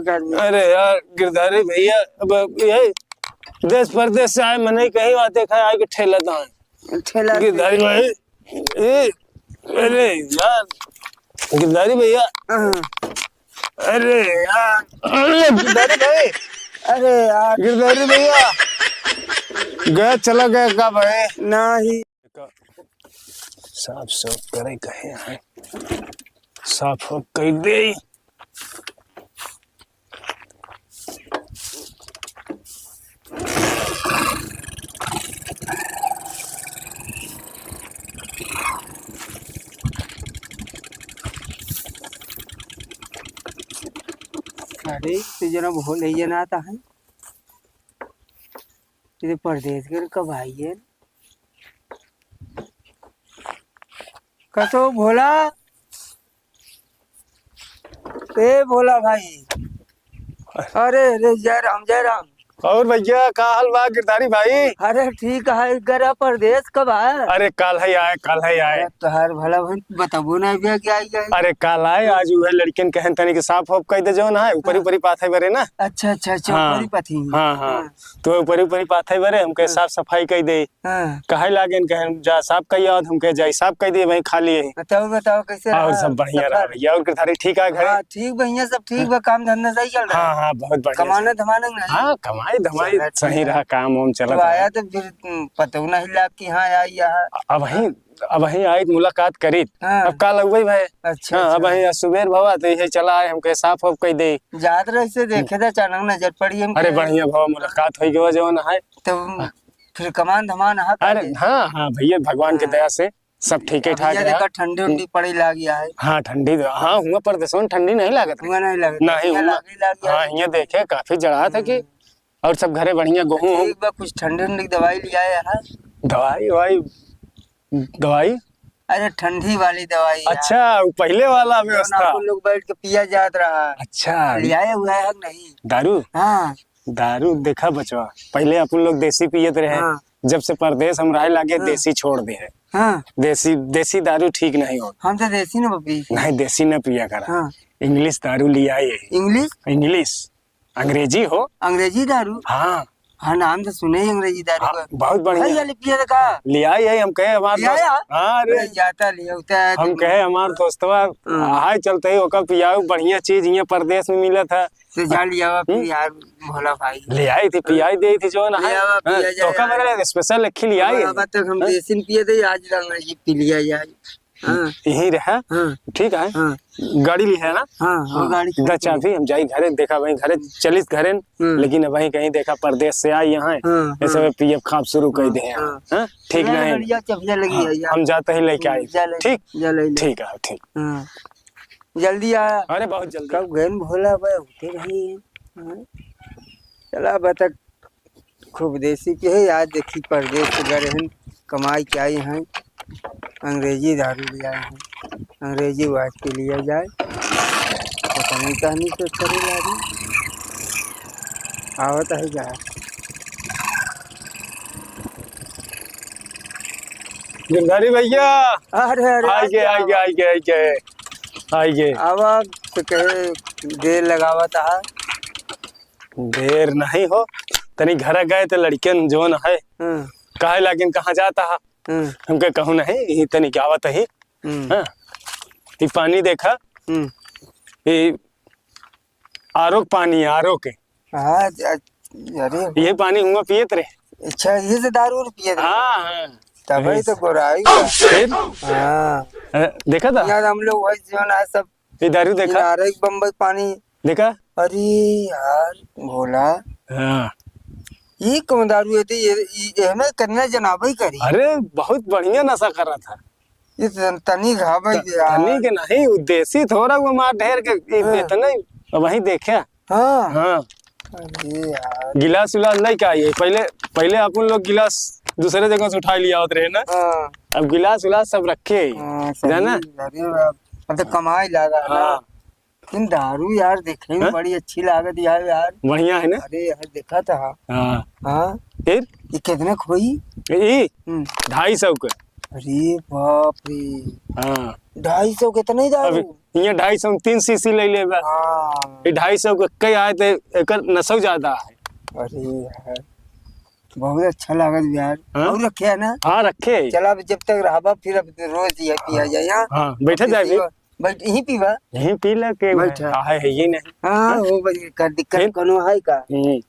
कर। अरे यार गिरधारी भैया, अब ये देश परदेश से आए मन कहीं बातें खाए आए के ठेला था ठेला गिरधारी भाई। ए, अरे यार गिरधारी भैया, अरे यार, अरे गिरधारी भाई, अरे यार गिरधारी भैया गया चला गया का भाई? नहीं साफ साफ करे कहे हैं, साफ कर दे। अरे तू जना भूल ही जना आता है तेरे परदेश के कब आई है कसो भोला ए भोला भाई। अरे अरे जय राम जय राम। और भैया का हाल बा गिरधारी भाई? अरे ठीक है गरा परदेश कब आए? अरे कल है आए, कल है आए। तो हर भला भाई बताबो ना भैया क्या आई है? अरे कल आए, आज वह लड़कियन कहन तनी के साफ वाफ कह दे जो ना है ऊपरी ऊपरी पाथे बरे ना। अच्छा अच्छा अच्छा हाँ, ऊपरी पथी। हाँ हाँ तो ऊपरी ऊपरी पाथे बरे हमके साफ सफाई कह दे। हाँ कहे लागेन कहन जा साफ कह याद हमके जाई साफ कह दे वही खाली है। बताओ बताओ कैसे और रहा? सब बढ़िया रहा भैया। और गिरधारी ठीक है घर? हाँ ठीक भैया सब ठीक बा काम धंधा सही चल रहा है। हाँ हाँ बहुत बढ़िया। कमाना धमाना नहीं। हाँ कमाई धमाई सही रहा, काम वाम चला तो आया तो फिर पता नहीं लगा कि हाँ आई यहाँ। अब वही आई मुलाकात करी। हाँ। अब कल अगुई भाई। अच्छा हाँ अब अच्छा। वही सुबेर भवा तो यही चला आए हमके साफ वाफ कह दे। जात रहे से देखे था अचानक नजर पड़ी हम। अरे बढ़िया भवा मुलाकात हो गई जो ना है। तो फिर कमान धमान हाँ अरे हाँ हाँ भैया भगवान की दया से सब ठीक ही ठाक देखा है। ठंडी उंडी पड़ी लागी है। हाँ ठंडी हाँ हुआ परदेश में ठंडी नहीं लागत हुआ नहीं लगा नहीं हुआ। हाँ यहाँ देखे काफी जड़ा था कि और सब घरे बढ़िया गेहूँ ठीक बा कुछ ठंडी उंडी दवाई लिया है। दवाई ववाई दवाई। अरे ठंडी वाली दवाई यार। अच्छा पहले वाला जो व्यवस्था। ना लोग बैठ के पिया जात रहा। अच्छा लिया हुआ है नहीं? दारू? हाँ दारू देखा बचवा, पहले अपन लोग देसी पियत रहे। हाँ। जब से परदेश हम रहे लागे देसी छोड़ दे है। हाँ देसी दारू ठीक नहीं हो। हम तो देसी ना बपी। नहीं देसी न पिया करा। हाँ इंग्लिश दारू लिया ये। इंग्लिश इंग्लिश अंग्रेजी हो। अंग्रेजी दारू। हाँ हाँ नाम तो सुने ही अंग्रेजी दारू का। बहुत बढ़िया ये पिया था का? लिया यही हम कहे हमारे लिया या? हाँ अरे जाता लिया होता है हम कहे हमारे दोस्तवा हाय चलते ही ओका पियाऊ बढ़िया चीज यहाँ परदेश में मिला था तो जा लिया हुआ फिर यार भोला भाई। ले आई थी पियाई दी थी जो ना है। लिया हुआ पिया जाए तो का मेरे स्पेशल लिखी लिया आई। अब तक हम देसी पिए थे आज अंग्रेजी पी लिया यार। हाँ यही रहा। हाँ ठीक है हाँ गाड़ी ली है ना। हाँ हाँ गाड़ी दा चाबी हम जाई घरे देखा वही घरे चलिस घरे लेकिन वही कहीं देखा परदेश से आई यहाँ हाँ, ऐसे में पीएफ खाप शुरू कर दे हाँ। हाँ ठीक नहीं बढ़िया चबिया लगी है यार। हम जाते ही लेके आई। ठीक जा ले ले। ठीक है ठीक। हाँ जल्दी आ। अरे बहुत जल्दी। कब गए भोला भाई उठे नहीं है। हाँ। चला बता खूब देसी के है आज देखी परदेश से गए हैं कमाई क्या यहाँ अंग्रेजी दारू लिया है अंग्रेजी वाच के लिया जाए पता नहीं कहानी तो करे लागी आवत है जा। गिरधारी भैया अरे अरे आइए आवा तो कहे देर लगावा था। देर नहीं हो तनी घर गए तो लड़कियन जो न है कहे लेकिन कहाँ जाता है हमके कहूँ नहीं यही तनी क्या आवत है। हाँ ये पानी देखा ये आरो पानी है आरो के। हाँ अरे ये पानी हुआ पियत रे। अच्छा ये से दारू पिए थे। हाँ हाँ तभी तो गोराई फिर हाँ देखा था यार हम लोग वही जो ना सब ये दारू देखा नारे बम्बई पानी देखा। अरे यार भोला हाँ ये कौन दारू है ये हमें करना जनाबा ही करी। अरे बहुत बढ़िया नशा कर रहा था। ये तनी घावे तनी के नहीं देसी थोड़ा वो मार ढेर के इतना वही देखे। हाँ हाँ अरे यार गिलास विलास नहीं का ये पहले अपन लोग गिलास दूसरे जगह से उठा लिया होते रहे ना। हाँ अब गिलास विलास सब रखे जाना। मतलब कमाई लगा हाँ लेकिन दारू यार देखने में बड़ी अच्छी लागत यार बढ़िया है ना। अरे यार देखा था। हाँ हाँ फिर ये कितने खोई? ये 250 के अरे बाप रे, हाँ 250 कितना ही दारू। अभी ये 250 3 सीसी ले ले बा। हाँ ये 250 के कई आए थे, एक नशा ज्यादा है। अरे यार बहुत अच्छा लागत यार। हाँ? और रखे है ना? हाँ रखे। चला अब जब तक रहा फिर अब रोज ये पिया जाए। यहाँ हाँ बैठे जाए भी, बैठ यहीं पीवा। यहीं पी ले के बैठा है ये नहीं। हाँ हो भाई कर दिक्कत फिर? कोनो है का? हम्म,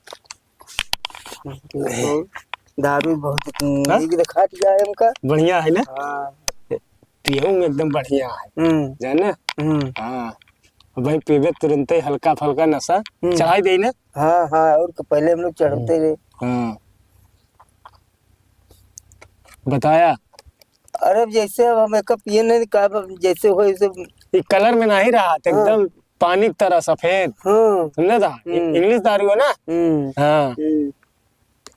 तो दारू बहुत हाँ? एक दिखा दिया है हमका। बढ़िया है ना, हाँ पीहू में एकदम बढ़िया है जाना। हाँ भाई पीबे तुरंत ही हल्का फल्का नशा चढ़ाई दे ना। हाँ हाँ और पहले हम लोग चढ़ते रहे। हाँ बताया। अरे अब जैसे अब मेकअप पिए नहीं का जैसे हो वैसे। ये कलर में नहीं रहा था, एकदम पानी की तरह सफेद। हाँ समझा था, इंग्लिश दारू है ना। हाँ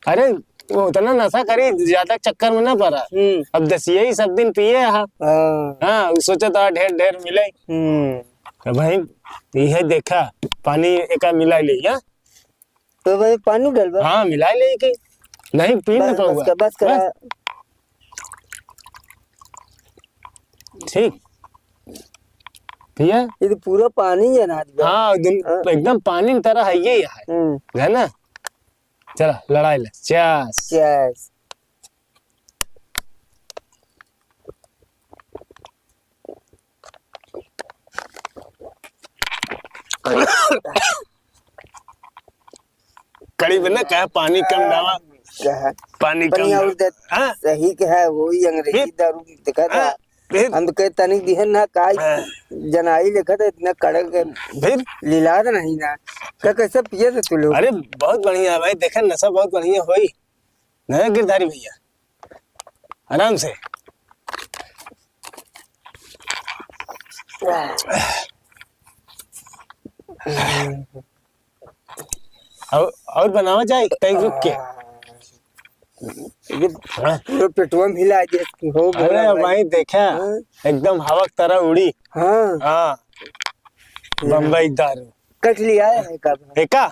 अरे वो उतना नशा करी, ज्यादा चक्कर में ना पड़ा। अब दसिए ही सब दिन पिए। हाँ हाँ सोचा था ढेर ढेर मिले। तो भाई ये देखा पानी एक मिला ले। तो भाई पानी डाल। हाँ मिला ले के नहीं पी ना पाऊंगा। बस करा। ठीक पिया। ये तो पूरा पानी है ना। हाँ एकदम पानी की तरह है ये है ना। चला लड़ाई ले। चस चस कड़ी बना कहा पानी कम डावा। पानी कम और सही के है वही अंग्रेजी दारू दिखा था। हम तो कहते तनिक दिहन ना का जनाई लिखा था इतना कड़क फिर लीला तो नहीं ना क्या कैसे पिए थे तू लोग? अरे बहुत बढ़िया भाई, देखा नशा बहुत बढ़िया हुई ना गिरधारी भैया। आराम से और बनावा जाए कहीं रुक के। पूरा पेटवा में हिला दे हो। अरे भाई देखा एकदम हवा की तरह उड़ी। हाँ हाँ बम्बई दारू कट लिया है कब? एका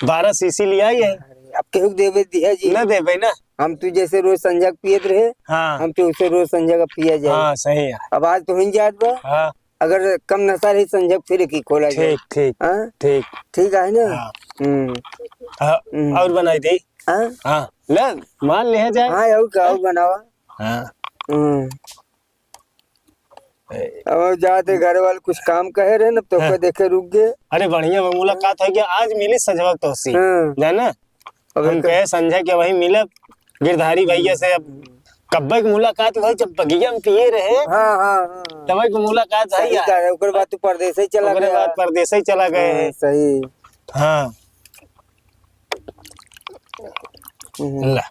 12 सीसी लिया ही है। अब केहू देवे दिया जी ना दे भाई ना। हम तू जैसे रोज संजय पियत रहे। हाँ हम तो उसे रोज संजय का पिया जाए। हाँ सही है। अब आज तो ही जात बा। हाँ अगर कम नशा रही संजय फिर की खोला जाए। ठीक ठीक हाँ ठीक ठीक है ना। हाँ, और बनाई दे। हाँ हाँ ले मान ले जाए। हाँ और का बनावा। हाँ अब जाते घर वाले कुछ काम कहे रहे ना तो हाँ। देखे रुक गए। अरे बढ़िया मुलाकात हो गया आज मिली सजवक तो सी जाना। हम कहे संजय के वही मिले गिरधारी भैया से। अब कब्बे की मुलाकात भाई जब बगिया में पिए रहे। हाँ हाँ हाँ तब की मुलाकात है यार। ओकर बाद तू परदेश ही चला गया। बाद परदेश ही चला गए। सही। हाँ ला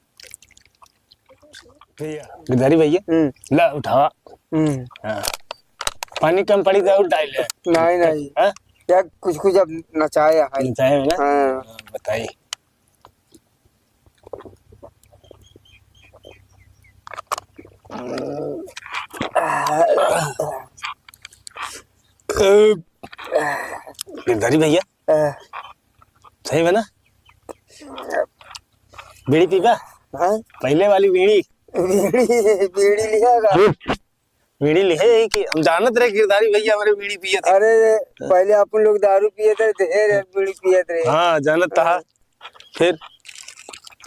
भैया गिरधारी भैया ला उठावा। हाँ पानी कम पड़ी तो डाल ले। नहीं नहीं क्या कुछ कुछ अब नचाया है। नचाए ना। हाँ बताइए गिरधारी भैया सही बना। बीड़ी पीबा? पहले वाली बीड़ी बीड़ी लिया बीड़ी लिखे कि हम जानत रहे गिरधारी भैया हमारे बीड़ी पिए थे। अरे पहले अपन लोग दारू पिए थे ढेर बीड़ी पिए थे। हाँ जानत था। फिर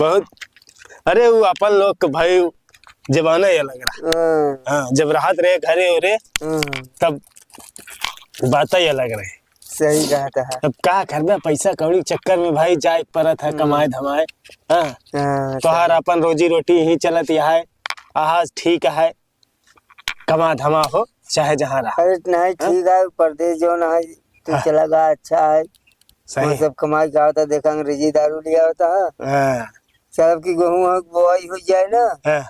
बहुत अरे वो अपन लोग का भाई जमाना ही अलग रहा। हाँ जब राहत रहे घरे हो रे तब बात ही अलग रहे। सही कहा था। अब क्या करना पैसा कौड़ी चक्कर में भाई जाए परत है कमाए धमाए। हाँ तोहार अपन रोजी रोटी यही चलत है। आज ठीक है कमा धमा हो चाहे जहाँ रहा। अरे नहीं ठीक है परदेश जो ना है तू चला गया अच्छा है। सही सब कमाई का होता देखा अंग्रेजी दारू लिया होता है। सब की गेहूँ बोआई हो जाए ना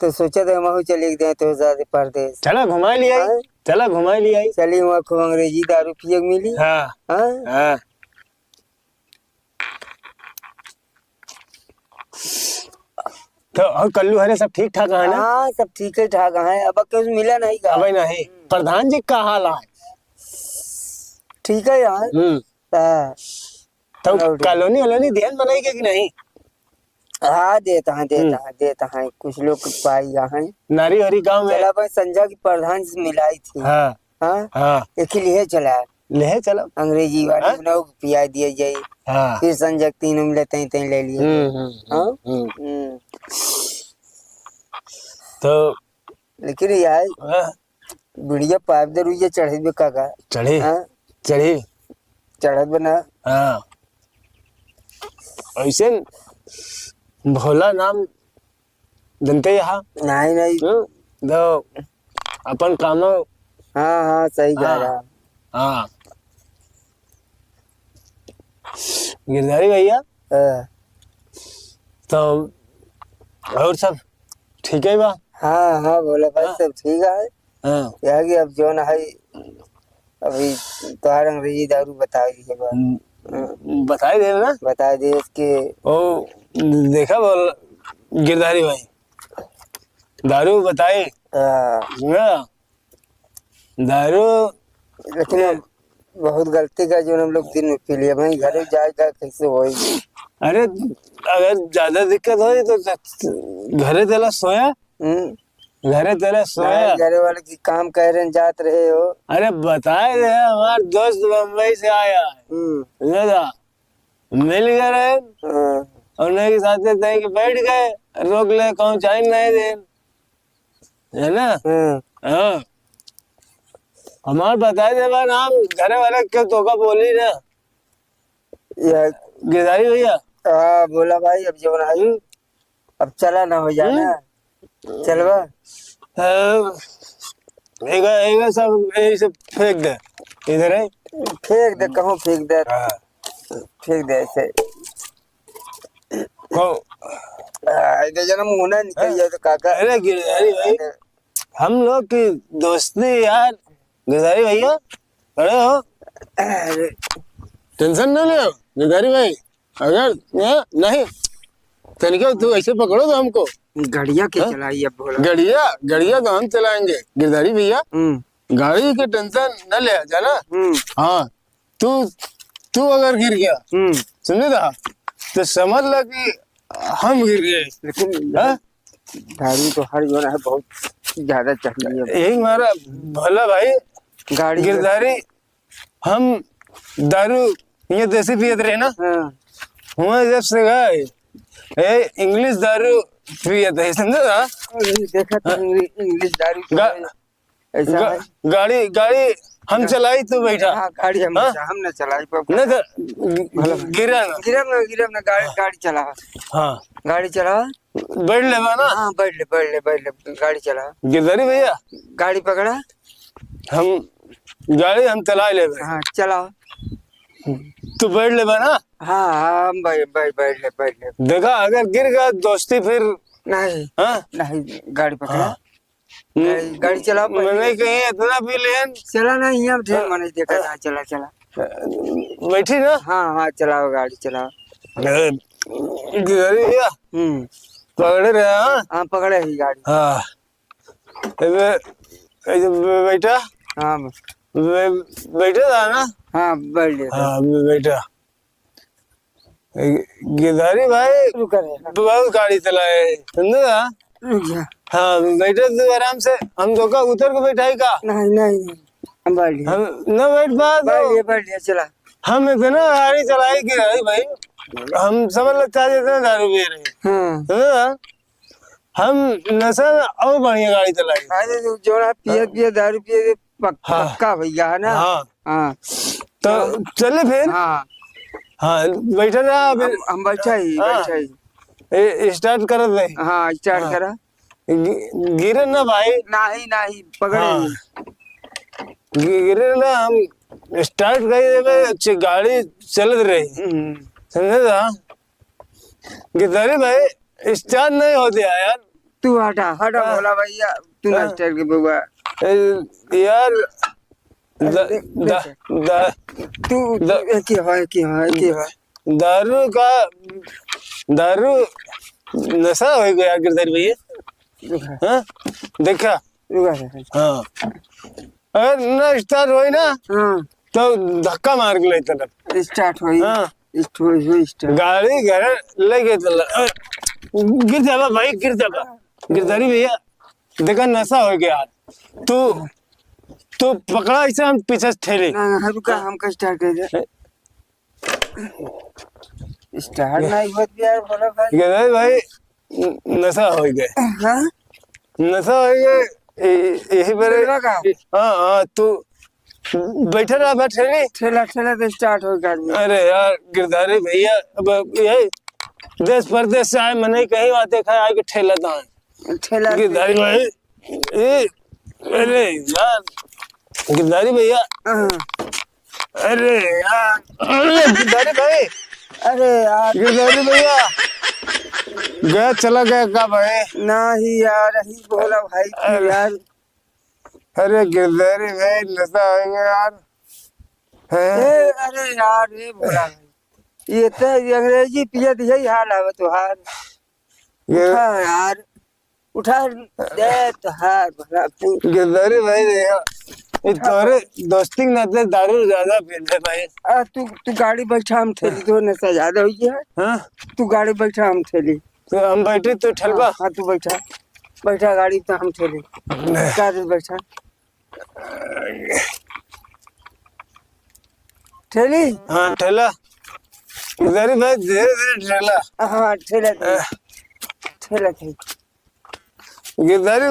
तो सोचा था हम चले गए तो ज्यादा परदेश। चला घुमा लिया चला घुमा लिया चली वहाँ खूब अंग्रेजी दारू पिए मिली। हाँ हाँ तो और कल्लू हरे सब ठीक ठाक है ना? हाँ सब ठीक है ठाक है। अब कुछ मिला नहीं का? अबे नहीं प्रधान जी का हाल है? ठीक है यार। तो कॉलोनी वलोनी ध्यान बनाई कि नहीं? हाँ देता है कुछ लोग पाई यहाँ नारी हरी गांव में चला भाई संजय की प्रधान से मिलाई थी। हाँ हाँ हाँ एक लिए चला ले चलो अंग्रेजी वाले हाँ? बनाओ पिया दिया जाए हाँ फिर संजय तीनों में लेते हैं ले लिए। हाँ तो लेकिन यार हाँ, बुढ़िया पाइप दे रुइया चढ़े बे काका चढ़ी हाँ चढ़ी चढ़त बना हाँ ऐसे भोला नाम जनते यहाँ नहीं दो अपन कामो हाँ सही कह रहा हाँ गिरधारी भैया हाँ तो और सब ठीक है बा हाँ बोला भाई हाँ। सब ठीक है हाँ यह कि अब जो ना है अभी तुम्हारा अंग्रेजी दारू बता दीजिए बताई दे ना बता दे इसके ओ देखा बोल गिरधारी भाई दारू बताई सुना दारू लेकिन हम बहुत गलती का जो हम लोग दिन में पी लिए भाई घर जाएगा कैसे होएगी। अरे अगर ज्यादा दिक्कत हो तो घरे तेला सोया घरे तेरे सोया घरे वाले की काम कह रहे जात रहे हो। अरे बताए दे हमारे दोस्त बम्बई से आया है मिल गए और नहीं के साथ तय के बैठ गए रोक ले कहूँ चाय नहीं दे है ना। हाँ हमारे बताए दे बार हम घरे वाले क्यों तो का बोली ना गिरधारी भैया। हाँ बोला भाई अब जो ना अब चला ना हो जाना चलवा एक सब ऐसे फेंक दे इधर है फेंक दे कहूँ फेंक दे ऐसे जन्म होना निकल जाए तो काका। अरे गिरधारी भाई हम लोग की दोस्ती यार गिरधारी भैया खड़े हो टेंशन ना ले गिरधारी भाई अगर नहीं तनिका तू ऐसे पकड़ो तो हमको गड़िया के चलाई अब बोला गड़िया तो हम चलाएंगे गिरधारी भैया गाड़ी के टेंशन न ले जाना। हाँ तू अगर गिर गया समझे था तो समझ लो कि हम गिर गए। लेकिन दारू तो हर जो है बहुत ज्यादा चाहिए यही हमारा भला भाई गाड़ी गिरधारी हम दारू ये देसी पियत रहे ना वहाँ जब से गए इंग्लिश दारू पियत है समझा देखा तो इंग्लिश दारू ऐसा गाड़ी हम चलाई तो बैठा गाड़ी हम न चलाई न तो गिरा ना गाड़ी चला हाँ गाड़ी चला बैठ ले ना हाँ बैठ ले गाड़ी चला गिरधारी भैया गाड़ी पकड़ा हम चला ले हाँ चला तू बैठ ले ना हाँ बैठ ले देखा अगर गिर गया दोस्ती फिर नहीं नहीं गाड़ी पकड़ा गाड़ी चला मैंने कहीं इतना भी लेन चला नहीं हम ढेर मैंने देखा चला बैठी ना हाँ चलाओ गाड़ी चलाओ गिरधारी भैया पकड़े रहे हाँ पकड़े ही गाड़ी हाँ बैठा हाँ बैठा था ना हाँ बैठ ले हाँ बैठा गिरधारी भाई बहुत गाड़ी चलाए समझा हाँ बैठे तू आराम से हम धोखा उतर के बैठाई का नहीं हम बैठ लिया हम न बैठ लिया चला हम इतना गाड़ी चलाई गिरधारी भाई हम समझ लगता है इतना दारू पी रहे हम नशा में और बढ़िया गाड़ी चलाई जो ना पिए दारू पिए पक्का भैया है ना। हाँ तो चले फिर हाँ बैठा रहा हम बैठा ही स्टार्ट कर दे हाँ स्टार्ट करा गिरे ना भाई नहीं पकड़े गिरे ना हम स्टार्ट कर गाड़ी चल रही समझे था गिरधारी भाई स्टार्ट नहीं होते यार तू हटा बोला भैया तू ना स्टार्ट के बउआ यार दारू नशा हो गया गिरधारी भैया देखा हाँ अगर न स्टार्ट हो ना तो धक्का मार के लेते स्टार्ट हो गाड़ी घर लेके चला गिर जावा भाई, गिर जावा। गिरधारी भैया देखा नशा हो गया यार। तू पकड़ा इसे, हम पीछे से ठेले। ना रुका, हमका स्टार्ट कर दे। स्टार्ट नहीं होत यार बोला भाई। गिरधारी भाई नशा हो गए। हाँ नशा हो गए यही पर। हाँ हाँ, तू बैठा रहा, मैं ठेले। ठेला तो स्टार्ट हो गया। अरे यार गिरधारी भैया, अब यही देश परदेश से आए, मैंने कहीं बात देखा है कि ठेला था ठेला गिरधारी भाई। अरे यार गिरधारी भैया, अरे यार, अरे गिरधारी भाई, अरे यार गिरधारी भैया गया, चला गया का भाई? नहीं यार, यही बोला भाई कि यार। अरे गिरधारी भाई नशा हो गया यार। अरे यार ये बोला भाई, ये तो अंग्रेजी पियत यही हाल है तुहार। उठा यार, उठा दे तुहार भला। गिरधारी भाई देखा, तोरे दोस्ती के नाते दारू ज्यादा पीते भाई। तू गाड़ी बैठा, हम थैली, तो नशा ज्यादा हुई है। हाँ तू गाड़ी बैठा, हम थैली। तो हम बैठे, तू ठलबा। हाँ तू बैठा गाड़ी, तो हम थैली। क्या बैठा ठेली। हाँ ठेला। गिरधारी भाई धीरे धीरे ठेला। हाँ ठेला थी। गिरधारी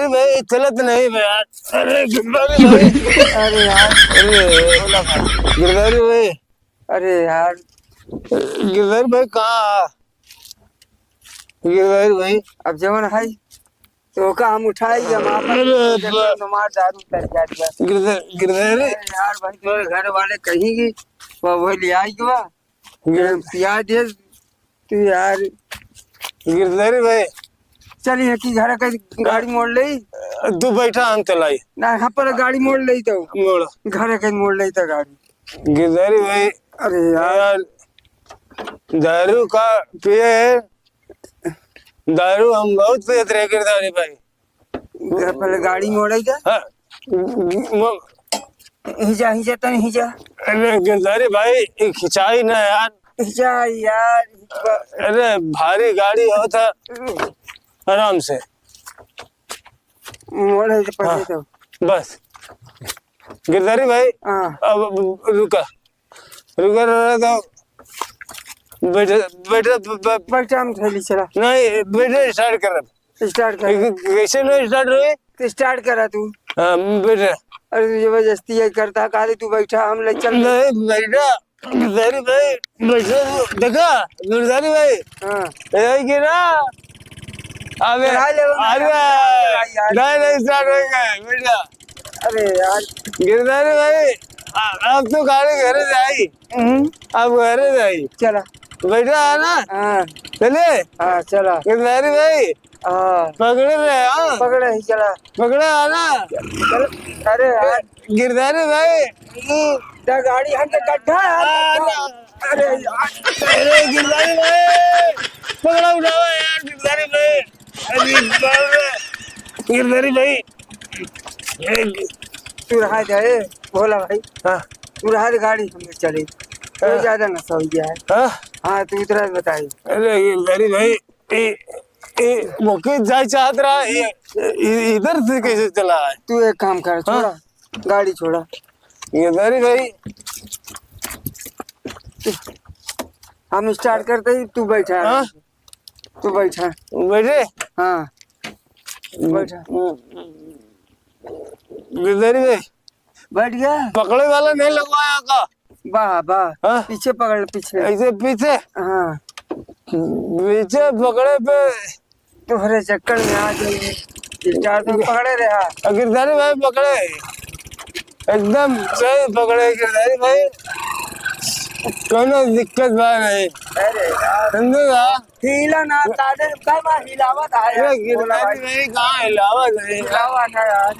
भाई चलत नहीं भाई यार। अरे गिरधारी भाई, अरे यार, अरे गिरधारी भाई, अरे यार गिरधारी भाई कहाँ? गिरधारी भाई अब जवन है तो का हम उठाई, हम तुम्हार दारू कर दिया। गिरधारी यार भाई, तुम्हारे घर वाले कहेंगे वो ले आई क्या पिया दे तू यार। गिरधारी भाई चलिए कि घर का गाड़ी मोड़ ले। तू बैठा, हम चलाई ना यहाँ पर गाड़ी मोड़ ले, तो मोड़ घर का मोड़ ले तो गाड़ी। गिरधारी भाई, अरे यार दारू का पिए, दारू हम बहुत पियत रहे गिरधारी भाई। पहले गाड़ी मोड़ जा। हाँ हिजा तो नहीं हिजा। अरे गिरधारी भाई खिंचाई ना यार। हिजा यार। अरे भारी गाड़ी होता, आराम से मोड़ पहले तो बस। गिरधारी भाई हाँ अब रुका रहा था। बैठा हम थैली चला। नहीं बैठे, स्टार्ट कर। कैसे नहीं स्टार्ट हुई? तो स्टार्ट करा तू। बैठे। अरे तू जबरदस्ती ये करता, कहा तू बैठा, हम ले चल। नहीं बैठा गिरधारी भाई, बैठे देखा गिरधारी भाई। हाँ गिरा अबे, अरे नहीं स्टार्ट हो गया बेटा। अरे यार गिरधारी भाई, अब तो गाड़ी घर जाई। अब घर जाई, चला बैठा है ना? हाँ चले। हाँ चला गिरधारी भाई हाँ पकड़े रहे। हाँ पकड़े ही चला, पकड़ा है ना? चल। अरे यार गिरधारी भाई गाड़ी हम गड्ढा है। अरे अरे गिरधारी भाई पकड़ा, उठाओ यार गिरधारी भाई। अरे गिरधारी भाई तू रहा जाए भोला भाई। हाँ तू रहा गाड़ी हम चले, तो ज्यादा नशा हो गया है। हाँ तू इतना बताई। अरे गिरधारी भाई मौके जाए चाहत रहा, इधर से कैसे चला है? तू एक काम कर, छोड़ा गाड़ी छोड़ा। गिरधारी भाई हम स्टार्ट करते ही तू बैठा। हाँ? तू बैठा। बैठे। हाँ बैठा। गिरधारी भाई बैठ गया। पकड़े वाला नहीं लगवाया का? वाह वाह। हाँ? पीछे पकड़, पीछे ऐसे पीछे। हाँ पीछे पकड़े पे तुम्हारे चक्कर में आ जाइए। स्टार्ट तो पकड़े रहा। गिरधारी भाई पकड़े, एकदम सही पकड़े गिरधारी भाई, कोनो दिक्कत बात नहीं। अरे यार समझेगा? हिला ना तादे, कब हिलावत आया। गिरधारी भाई कहाँ हिलावत है? हिलावत है यार।